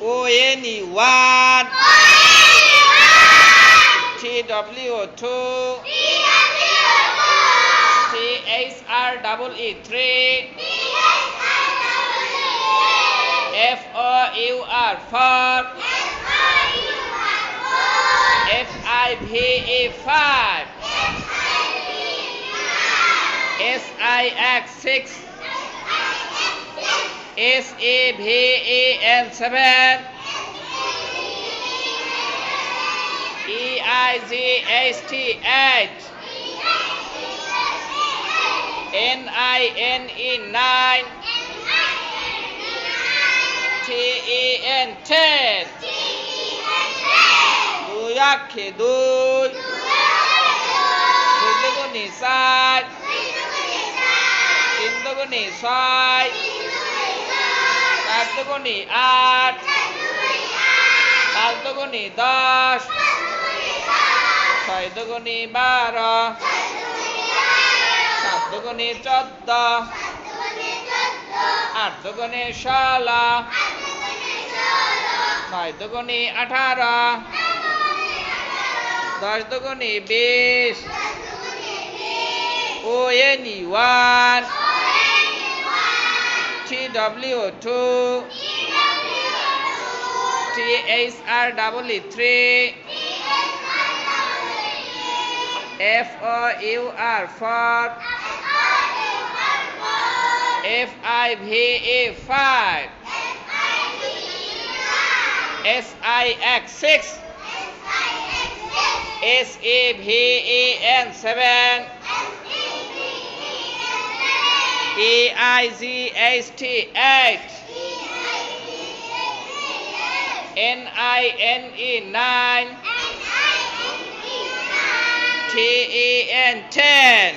ONE 1 TW 2 THREE 3 FOUR 4 FIVE 5 SIX 6 SEVEN 7 EIGHT 8 NINE 9 TEN 10 2 আক্ষে 2 2 দুগুণে 4 3 দুগুণে 6 4 দুগুণে 8 5 দুগুণে 10 6 দুগুণে 12 7 দুগুণে 14 8 দুগুণে 16 9 দুগুণে 18 10 দুগুণে 20 ONE 1 TW 2 THREE 3 FOUR 4 FIVE 5 SIX 6 SEVEN 7 EIGHT 8 NINE 9 TEN 10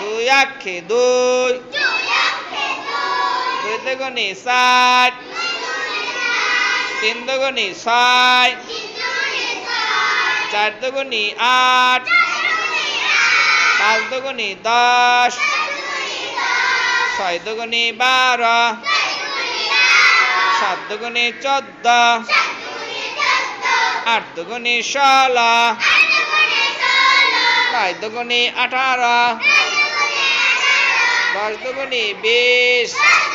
2 আক্ষে 2 2 দুগুণে 7 3 দুগুণে 6 4 দুগুণে 8 5 দুগুণে 10 6 দুগুণে 12 7 দুগুণে 14 8 দুগুণে 16 9 দুগুণে 18 10 দুগুণে 20